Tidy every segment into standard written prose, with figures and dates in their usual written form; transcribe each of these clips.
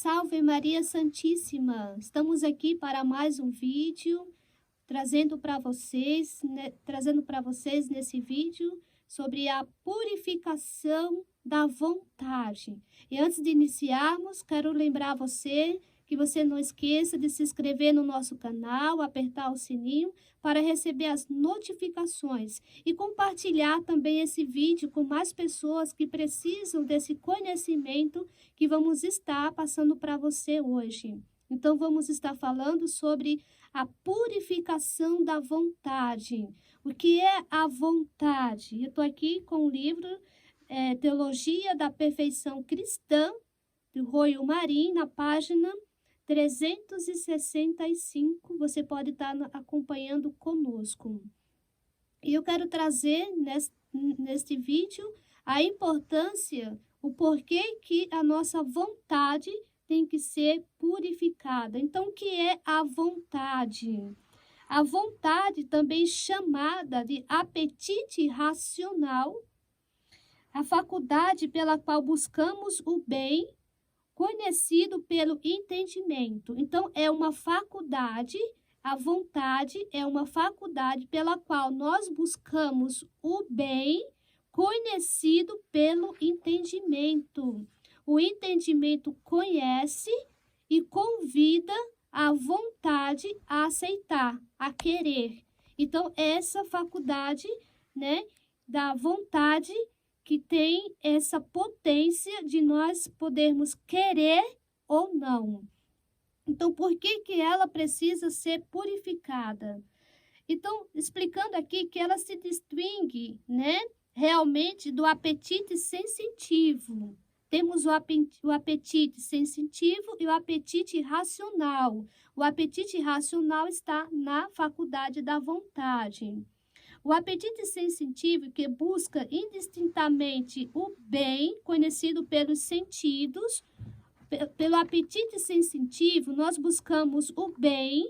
Salve Maria Santíssima! Estamos aqui para mais um vídeo, trazendo para vocês nesse vídeo sobre a purificação da vontade. E antes de iniciarmos, quero lembrar você que você não esqueça de se inscrever no nosso canal, apertar o sininho para receber as notificações e compartilhar também esse vídeo com mais pessoas que precisam desse conhecimento que vamos estar passando para você hoje. Então, vamos estar falando sobre a purificação da vontade. O que é a vontade? Eu estou aqui com o livro Teologia da Perfeição Cristã, do Royo Marim, na página 365, você pode estar acompanhando conosco. E eu quero trazer neste vídeo a importância, o porquê que a nossa vontade tem que ser purificada. Então, o que é a vontade? A vontade, também chamada de apetite racional, a faculdade pela qual buscamos o bem, conhecido pelo entendimento. Então, é uma faculdade, a vontade é uma faculdade pela qual nós buscamos o bem, conhecido pelo entendimento. O entendimento conhece e convida a vontade a aceitar, a querer. Então, essa faculdade, da vontade que tem essa potência de nós podermos querer ou não. Então, por que ela precisa ser purificada? Então, explicando aqui que ela se distingue, realmente do apetite sensitivo. Temos o apetite sensitivo e o apetite racional. O apetite racional está na faculdade da vontade. O apetite sensitivo, que busca indistintamente o bem, conhecido pelos sentidos. Pelo apetite sensitivo, nós buscamos o bem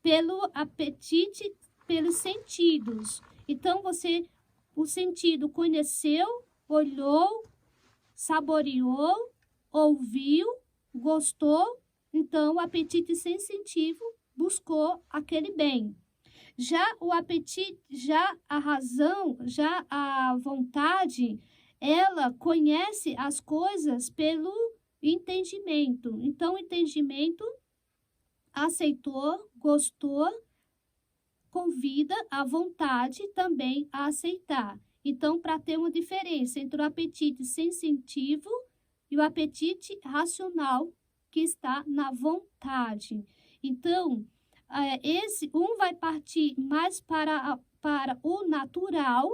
pelo apetite, pelos sentidos. Então, o sentido conheceu, olhou, saboreou, ouviu, gostou. Então, o apetite sensitivo buscou aquele bem. Já o apetite, já a razão, já a vontade, ela conhece as coisas pelo entendimento. Então, o entendimento aceitou, gostou, convida a vontade também a aceitar. Então, para ter uma diferença entre o apetite sensitivo e o apetite racional, que está na vontade. Então, esse um vai partir mais para o natural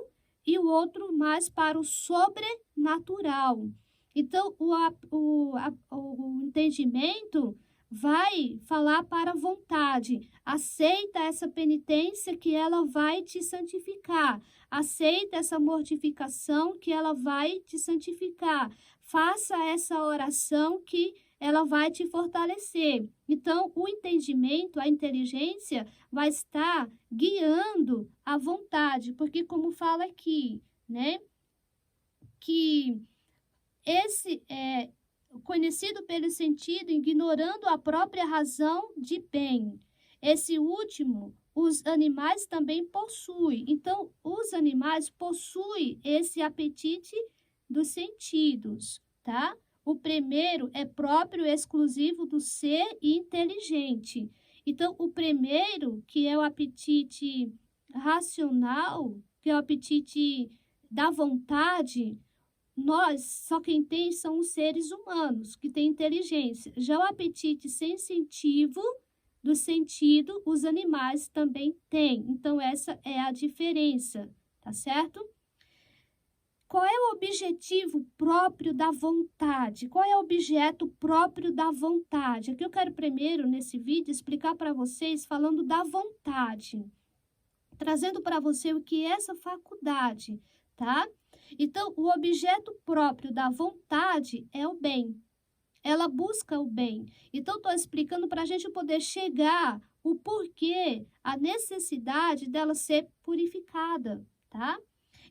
e o outro mais para o sobrenatural. Então, o entendimento vai falar para a vontade. Aceita essa penitência que ela vai te santificar. Aceita essa mortificação que ela vai te santificar. Faça essa oração que ela vai te fortalecer. Então, o entendimento, a inteligência, vai estar guiando a vontade, porque como fala aqui, que esse é conhecido pelo sentido, ignorando a própria razão de bem. Esse último, os animais também possuem. Então, os animais possuem esse apetite dos sentidos, tá? O primeiro é próprio e exclusivo do ser inteligente. Então, o primeiro, que é o apetite racional, que é o apetite da vontade, só quem tem são os seres humanos, que têm inteligência. Já o apetite sensitivo, do sentido, os animais também têm. Então, essa é a diferença, tá certo? Qual é o objetivo próprio da vontade? Qual é o objeto próprio da vontade? Aqui eu quero primeiro, nesse vídeo, explicar para vocês falando da vontade. Trazendo para você o que é essa faculdade, tá? Então, o objeto próprio da vontade é o bem. Ela busca o bem. Então, estou explicando para a gente poder chegar o porquê, a necessidade dela ser purificada, tá?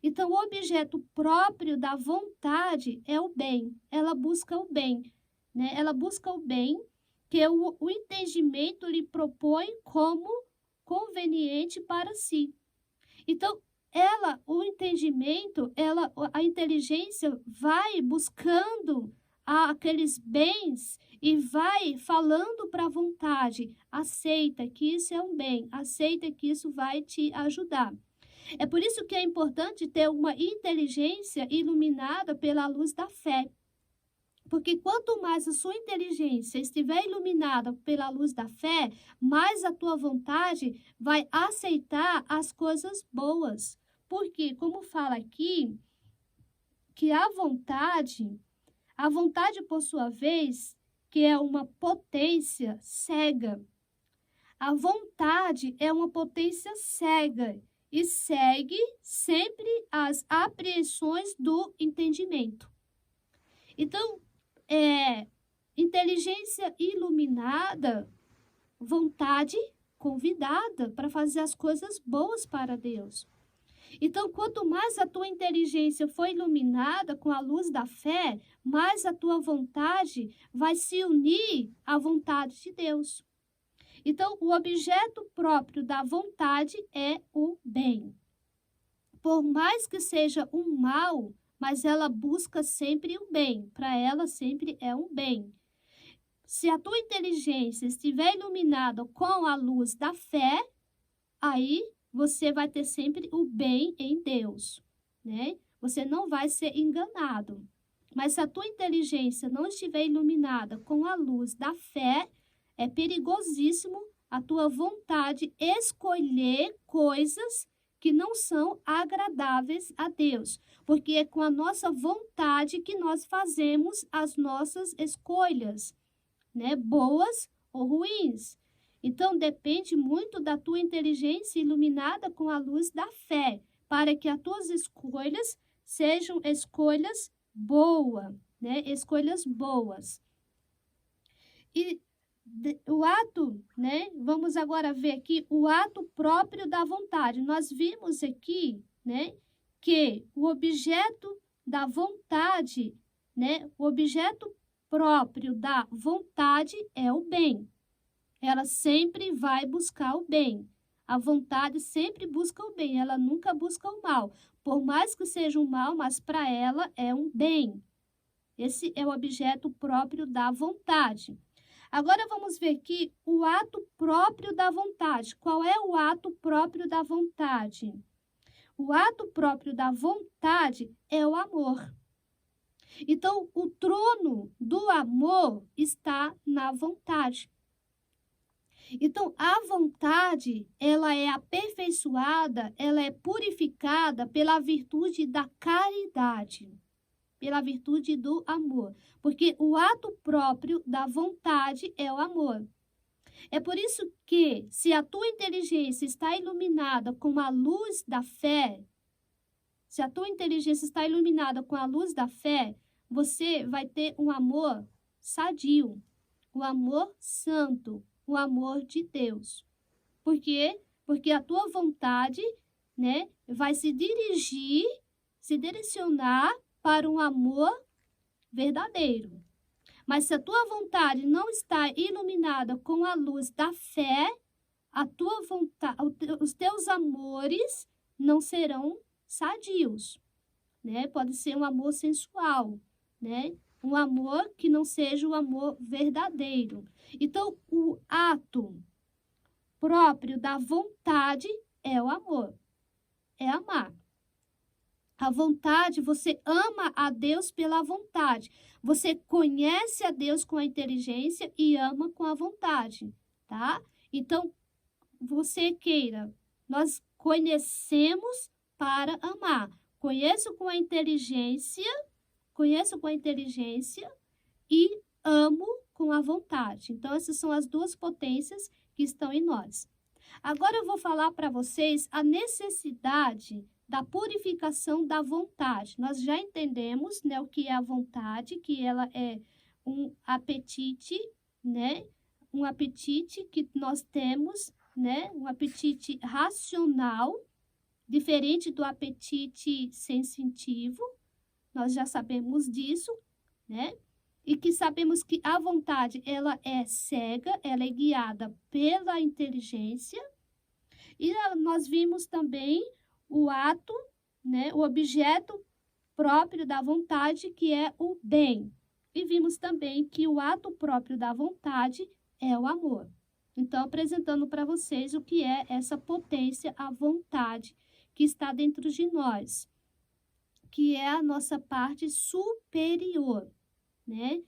Então, o objeto próprio da vontade é o bem. Ela busca o bem. né? Ela busca o bem que o entendimento lhe propõe como conveniente para si. Então, o entendimento, a inteligência vai buscando aqueles bens e vai falando para a vontade, aceita que isso é um bem, aceita que isso vai te ajudar. É por isso que é importante ter uma inteligência iluminada pela luz da fé. Porque quanto mais a sua inteligência estiver iluminada pela luz da fé, mais a tua vontade vai aceitar as coisas boas. Porque, como fala aqui, que a vontade por sua vez, que é uma potência cega. A vontade é uma potência cega e segue sempre as apreensões do entendimento. Então, inteligência iluminada, vontade convidada para fazer as coisas boas para Deus. Então, quanto mais a tua inteligência for iluminada com a luz da fé, mais a tua vontade vai se unir à vontade de Deus. Então, o objeto próprio da vontade é o bem. Por mais que seja um mal, mas ela busca sempre o bem. Para ela sempre é um bem. Se a tua inteligência estiver iluminada com a luz da fé, aí você vai ter sempre o bem em Deus, né? Você não vai ser enganado. Mas se a tua inteligência não estiver iluminada com a luz da fé, é perigosíssimo a tua vontade escolher coisas que não são agradáveis a Deus, porque é com a nossa vontade que nós fazemos as nossas escolhas, né? Boas ou ruins. Então, depende muito da tua inteligência iluminada com a luz da fé, para que as tuas escolhas sejam escolhas boas, né? Escolhas boas. E o ato, né? Vamos agora ver aqui o ato próprio da vontade. Nós vimos aqui, né? Que o objeto da vontade, né? O objeto próprio da vontade é o bem. Ela sempre vai buscar o bem. A vontade sempre busca o bem, ela nunca busca o mal. Por mais que seja um mal, mas para ela é um bem. Esse é o objeto próprio da vontade. Agora vamos ver aqui o ato próprio da vontade. Qual é o ato próprio da vontade? O ato próprio da vontade é o amor. Então, o trono do amor está na vontade. Então, a vontade, ela é aperfeiçoada, ela é purificada pela virtude da caridade, pela virtude do amor. Porque o ato próprio da vontade é o amor. É por isso que, se a tua inteligência está iluminada com a luz da fé, se a tua inteligência está iluminada com a luz da fé, você vai ter um amor sadio, um amor santo, o amor de Deus. Por quê? Porque a tua vontade, né, vai se direcionar para um amor verdadeiro. Mas se a tua vontade não está iluminada com a luz da fé, a tua vontade, os teus amores não serão sadios, né? Pode ser um amor sensual, né? Um amor que não seja o amor verdadeiro. Então, o ato próprio da vontade é o amor, é amar. A vontade, você ama a Deus pela vontade. Você conhece a Deus com a inteligência e ama com a vontade, tá? Então, você queira, nós conhecemos para amar. Conheço com a inteligência e amo com a vontade. Então, essas são as duas potências que estão em nós. Agora eu vou falar para vocês a necessidade da purificação da vontade. Nós já entendemos, né, o que é a vontade, que ela é um apetite, né? Um apetite que nós temos, né? Um apetite racional, diferente do apetite sensitivo. Nós já sabemos disso, né? e que sabemos que a vontade, ela é cega, ela é guiada pela inteligência. E nós vimos também o ato, né, o objeto próprio da vontade, que é o bem. E vimos também que o ato próprio da vontade é o amor. Então, apresentando para vocês o que é essa potência, a vontade, que está dentro de nós, que é a nossa parte superior, né?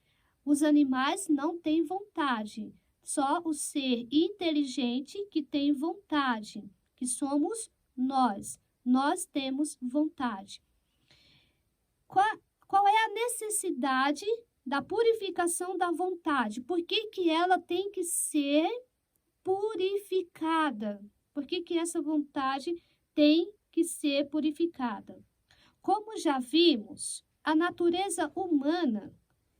Os animais não têm vontade, só o ser inteligente que tem vontade, que somos nós. Nós temos vontade. Qual é a necessidade da purificação da vontade? Por que ela tem que ser purificada? Por que essa vontade tem que ser purificada? Como já vimos, a natureza humana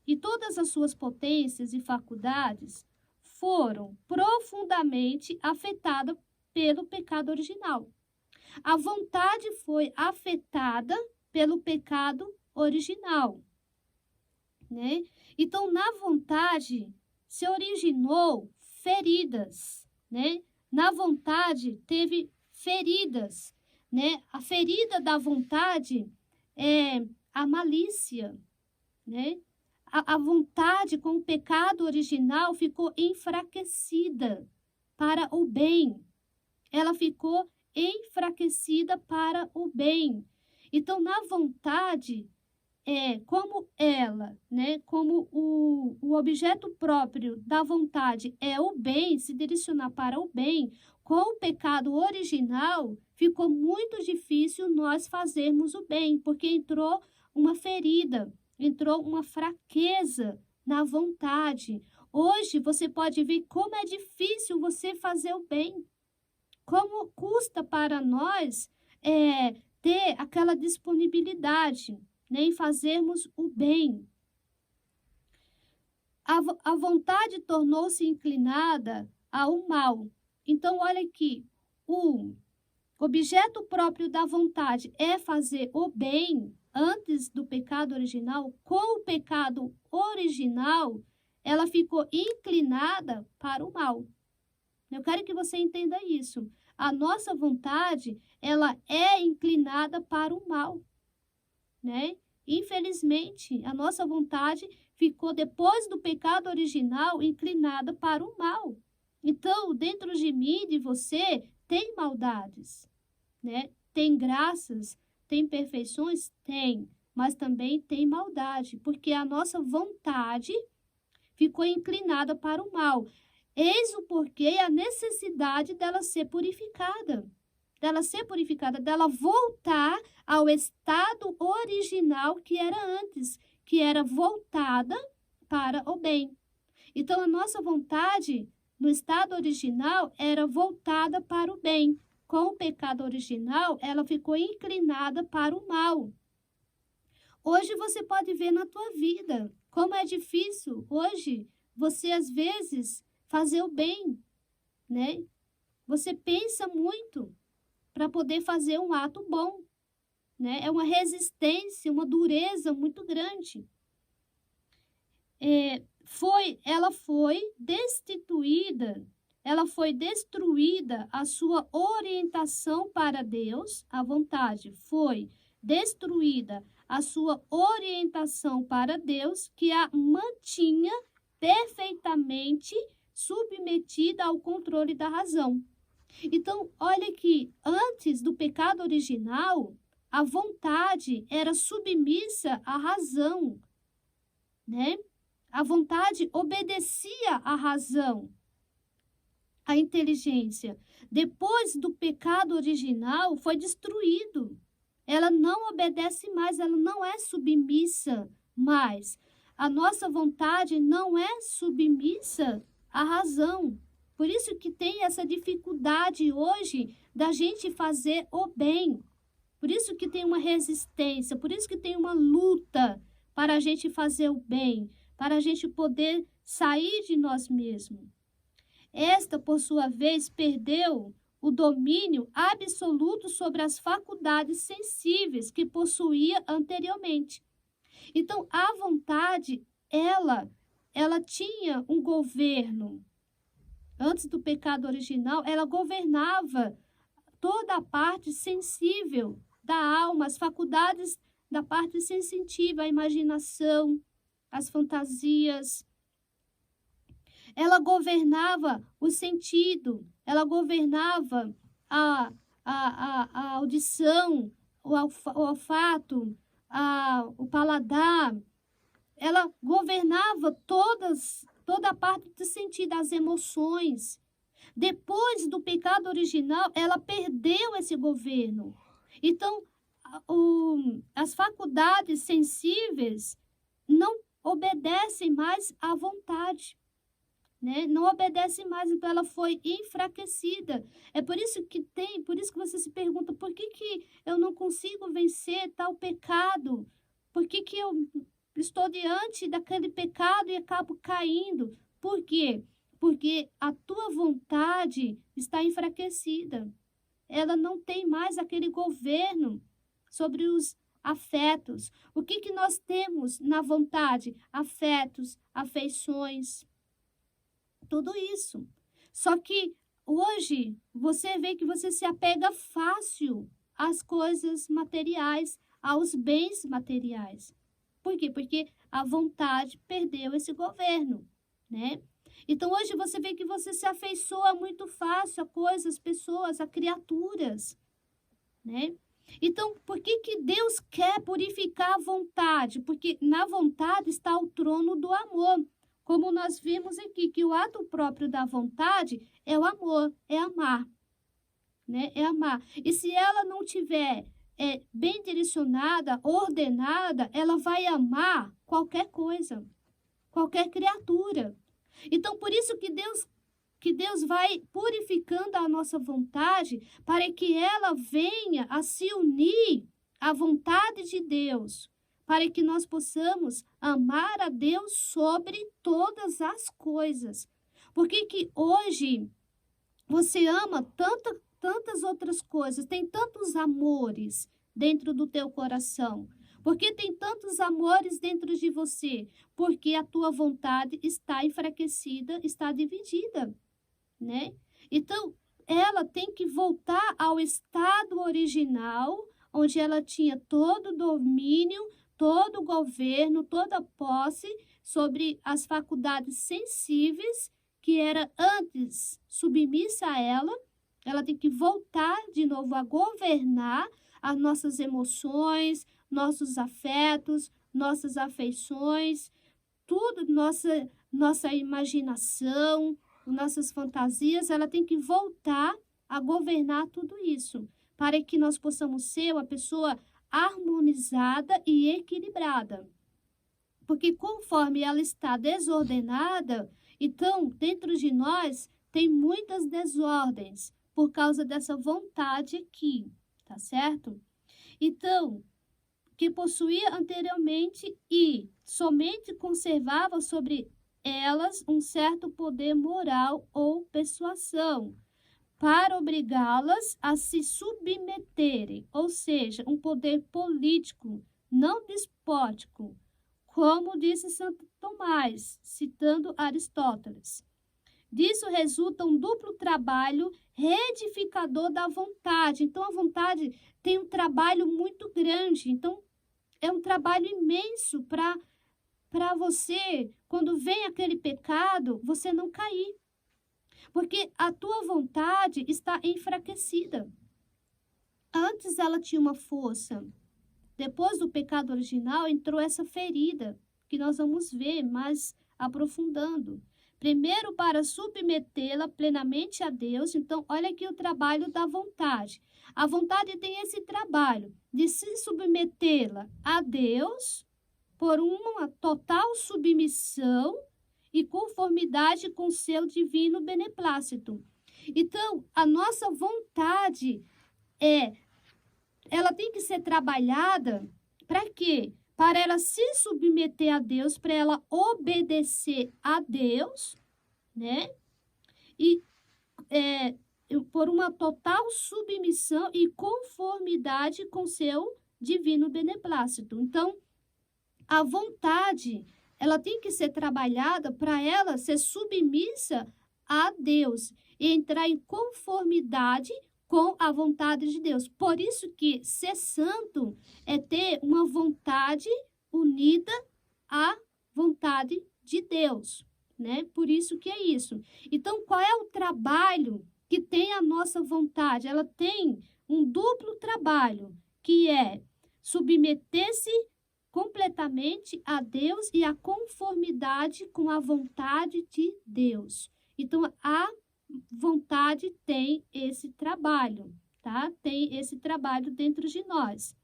e todas as suas potências e faculdades foram profundamente afetadas pelo pecado original. A vontade foi afetada pelo pecado original, né? Então, na vontade se originou feridas, né? Na vontade teve feridas, né? A ferida da vontade é a malícia, né? A vontade com o pecado original ficou enfraquecida para o bem. Ela ficou enfraquecida para o bem. Então, na vontade, como ela, né, como o objeto próprio da vontade é o bem, se direcionar para o bem, com o pecado original, ficou muito difícil nós fazermos o bem, porque entrou uma ferida, entrou uma fraqueza na vontade. Hoje, você pode ver como é difícil você fazer o bem, como custa para nós ter aquela disponibilidade, né, em fazermos o bem. A vontade tornou-se inclinada ao mal. Então, olha aqui, o objeto próprio da vontade é fazer o bem antes do pecado original. Com o pecado original, ela ficou inclinada para o mal. Eu quero que você entenda isso. A nossa vontade, ela é inclinada para o mal, né? Infelizmente, a nossa vontade ficou, depois do pecado original, inclinada para o mal. Então, dentro de mim e de você, tem maldades, né? Tem graças, tem perfeições? Tem, mas também tem maldade, porque a nossa vontade ficou inclinada para o mal. Eis o porquê e a necessidade dela ser purificada, dela voltar ao estado original que era antes, que era voltada para o bem. Então, a nossa vontade, no estado original, era voltada para o bem. Com o pecado original, ela ficou inclinada para o mal. Hoje você pode ver na tua vida como é difícil hoje você, às vezes, fazer o bem, né? Você pensa muito para poder fazer um ato bom, né? É uma resistência, uma dureza muito grande. Ela foi destituída, ela foi destruída a sua orientação para Deus, a vontade foi destruída a sua orientação para Deus, que a mantinha perfeitamente submetida ao controle da razão. Então, olha que antes do pecado original, a vontade era submissa à razão, né? A vontade obedecia à razão, à inteligência. Depois do pecado original, foi destruído. Ela não obedece mais, ela não é submissa mais. A nossa vontade não é submissa à razão. Por isso que tem essa dificuldade hoje da gente fazer o bem. Por isso que tem uma resistência, por isso que tem uma luta para a gente fazer o bem, para a gente poder sair de nós mesmos. Esta, por sua vez, perdeu o domínio absoluto sobre as faculdades sensíveis que possuía anteriormente. Então, a vontade ela tinha um governo. Antes do pecado original, ela governava toda a parte sensível da alma, as faculdades da parte sensitiva, a imaginação, as fantasias. Ela governava o sentido, ela governava a audição, o olfato, o paladar. Ela governava toda a parte do sentido, as emoções. Depois do pecado original, ela perdeu esse governo. Então, as faculdades sensíveis não obedecem mais à vontade, né? Não obedecem mais, então ela foi enfraquecida. É por isso que você se pergunta, por que eu não consigo vencer tal pecado? Por que eu estou diante daquele pecado e acabo caindo? Por quê? Porque a tua vontade está enfraquecida. Ela não tem mais aquele governo sobre os afetos. O que nós temos na vontade? Afetos, afeições, tudo isso. Só que hoje você vê que você se apega fácil às coisas materiais, aos bens materiais. Por quê? Porque a vontade perdeu esse governo, né? Então, hoje você vê que você se afeiçoa muito fácil a coisas, pessoas, a criaturas, né? Então, por que Deus quer purificar a vontade? Porque na vontade está o trono do amor. Como nós vimos aqui, que o ato próprio da vontade é o amor, é amar, né? É amar. E se ela não tiver bem direcionada, ordenada, ela vai amar qualquer coisa, qualquer criatura. Então, por isso que Deus vai purificando a nossa vontade para que ela venha a se unir à vontade de Deus, para que nós possamos amar a Deus sobre todas as coisas. Por que hoje você ama tantas outras coisas, tem tantos amores dentro do teu coração? Por que tem tantos amores dentro de você? Porque a tua vontade está enfraquecida, está dividida, né? Então, ela tem que voltar ao estado original, onde ela tinha todo o domínio, todo o governo, toda a posse sobre as faculdades sensíveis, que era antes submissa a ela. Ela tem que voltar de novo a governar as nossas emoções, nossos afetos, nossas afeições, tudo, nossa imaginação, nossas fantasias. Ela tem que voltar a governar tudo isso, para que nós possamos ser uma pessoa harmonizada e equilibrada. Porque conforme ela está desordenada, então, dentro de nós, tem muitas desordens, por causa dessa vontade aqui, tá certo? Então, que possuía anteriormente e somente conservava sobre elas um certo poder moral ou persuasão, para obrigá-las a se submeterem, ou seja, um poder político, não despótico, como disse Santo Tomás, citando Aristóteles. Disso resulta um duplo trabalho reedificador da vontade. Então, a vontade tem um trabalho muito grande. Então, é um trabalho imenso para você, quando vem aquele pecado, você não cair. Porque a tua vontade está enfraquecida. Antes ela tinha uma força. Depois do pecado original, entrou essa ferida, que nós vamos ver mais aprofundando. Primeiro, para submetê-la plenamente a Deus. Então, olha aqui o trabalho da vontade. A vontade tem esse trabalho de se submetê-la a Deus por uma total submissão e conformidade com seu divino beneplácito. Então, a nossa vontade ela tem que ser trabalhada para quê? Para ela se submeter a Deus, para ela obedecer a Deus, né? E por uma total submissão e conformidade com seu divino beneplácito. Então, a vontade ela tem que ser trabalhada para ela ser submissa a Deus e entrar em conformidade com a vontade de Deus. Por isso que ser santo é ter uma vontade unida à vontade de Deus, né? Por isso que é isso. Então, qual é o trabalho que tem a nossa vontade? Ela tem um duplo trabalho, que é submeter-se completamente a Deus e a conformidade com a vontade de Deus. Então, a vontade tem esse trabalho, tá? Tem esse trabalho dentro de nós.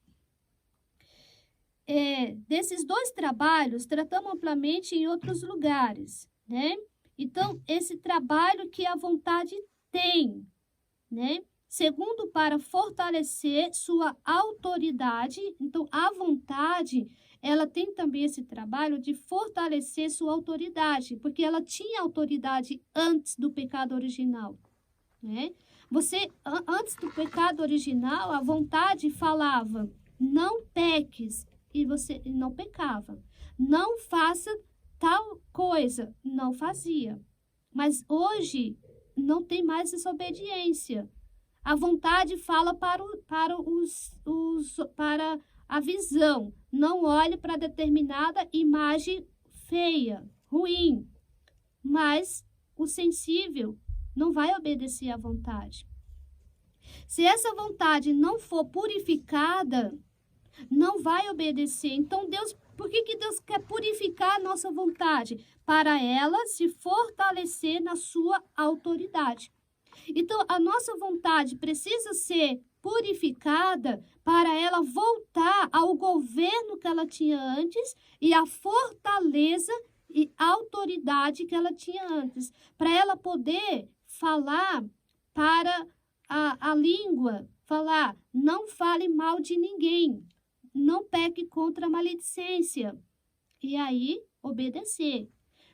Desses dois trabalhos, tratamos amplamente em outros lugares, né? Então, esse trabalho que a vontade tem, né? Segundo, para fortalecer sua autoridade. Então, a vontade, ela tem também esse trabalho de fortalecer sua autoridade, porque ela tinha autoridade antes do pecado original, né? Antes do pecado original, a vontade falava, não peques, e você não pecava. Não faça tal coisa, não fazia. Mas hoje, não tem mais essa obediência. A vontade fala para a visão. Não olhe para determinada imagem feia, ruim. Mas o sensível não vai obedecer à vontade. Se essa vontade não for purificada, não vai obedecer. Então, por que Deus quer purificar a nossa vontade? Para ela se fortalecer na sua autoridade. Então, a nossa vontade precisa ser purificada para ela voltar ao governo que ela tinha antes e à fortaleza e autoridade que ela tinha antes. Para ela poder falar para a língua, falar, não fale mal de ninguém, não peque contra a maledicência. E aí, obedecer.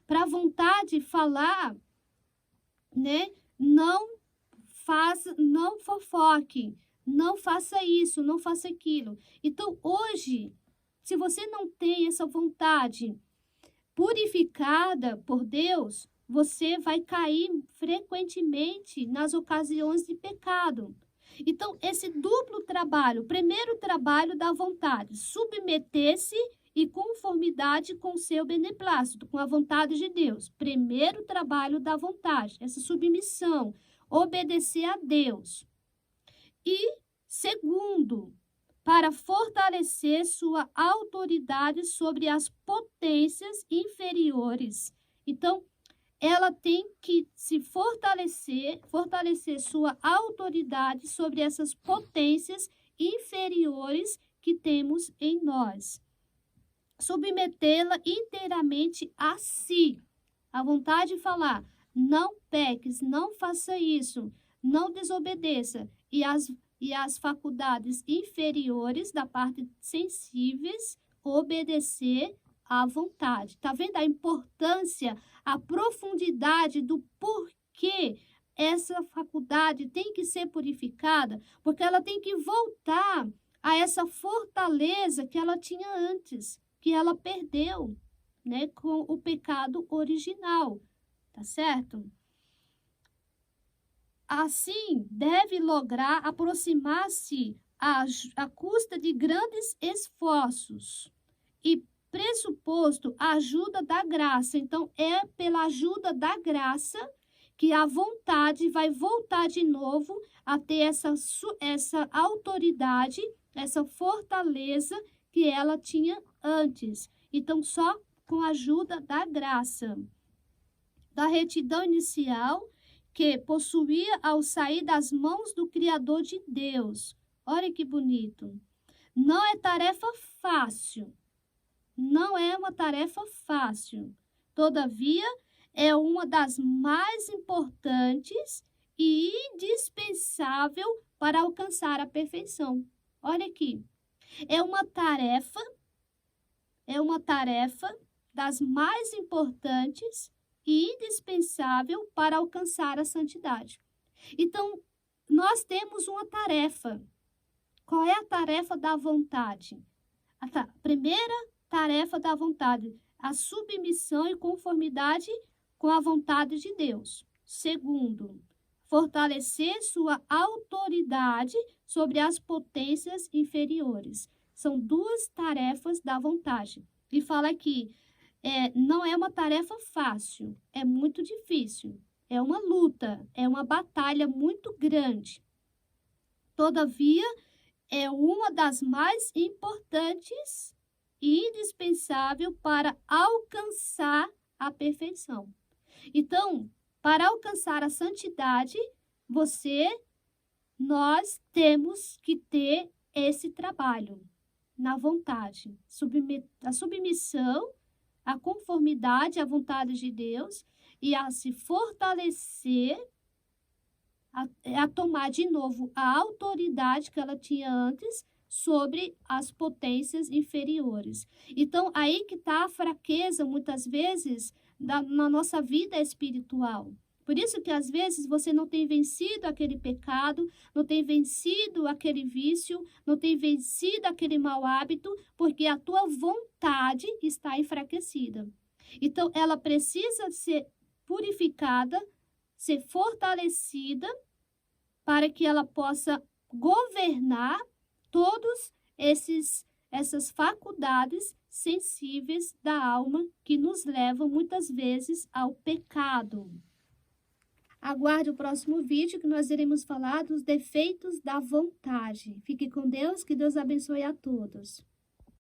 Para a vontade falar, né? Não fofoque, não faça isso, não faça aquilo. Então, hoje, se você não tem essa vontade purificada por Deus, você vai cair frequentemente nas ocasiões de pecado. Então, esse duplo trabalho, primeiro trabalho da vontade, submeter-se e conformidade com o seu beneplácito, com a vontade de Deus. Primeiro trabalho da vontade, essa submissão, obedecer a Deus. E segundo, para fortalecer sua autoridade sobre as potências inferiores. Então, ela tem que se fortalecer sua autoridade sobre essas potências inferiores que temos em nós. Submetê-la inteiramente a si. A vontade de falar, não peques, não faça isso, não desobedeça. E as faculdades inferiores da parte sensíveis, obedecer à vontade. Está vendo a importância, a profundidade do porquê essa faculdade tem que ser purificada? Porque ela tem que voltar a essa fortaleza que ela tinha antes, que ela perdeu, né, com o pecado original, tá certo? Assim, deve lograr aproximar-se à custa de grandes esforços e pressuposto a ajuda da graça. Então, é pela ajuda da graça que a vontade vai voltar de novo a ter essa autoridade, essa fortaleza que ela tinha antes. Então, só com a ajuda da graça, da retidão inicial que possuía ao sair das mãos do Criador de Deus. Olha que bonito. Não é tarefa fácil. Não é uma tarefa fácil. Todavia, é uma das mais importantes e indispensável para alcançar a perfeição. Olha aqui. É uma tarefa das mais importantes e indispensável para alcançar a santidade. Então, nós temos uma tarefa. Qual é a tarefa da vontade? A primeira tarefa da vontade a submissão e conformidade com a vontade de Deus. Segundo, fortalecer sua autoridade sobre as potências inferiores. São duas tarefas da vontade. E fala aqui, não é uma tarefa fácil, é muito difícil, é uma luta, é uma batalha muito grande. Todavia, é uma das mais importantes e indispensável para alcançar a perfeição. Então, para alcançar a santidade, nós temos que ter esse trabalho na vontade, a submissão, a conformidade à vontade de Deus e a se fortalecer, a tomar de novo a autoridade que ela tinha antes sobre as potências inferiores. Então, aí que está a fraqueza, muitas vezes, na nossa vida espiritual. Por isso que, às vezes, você não tem vencido aquele pecado, não tem vencido aquele vício, não tem vencido aquele mau hábito, porque a tua vontade está enfraquecida. Então, ela precisa ser purificada, ser fortalecida, para que ela possa governar todos essas faculdades sensíveis da alma que nos levam muitas vezes ao pecado. Aguarde o próximo vídeo que nós iremos falar dos defeitos da vontade. Fique com Deus, que Deus abençoe a todos.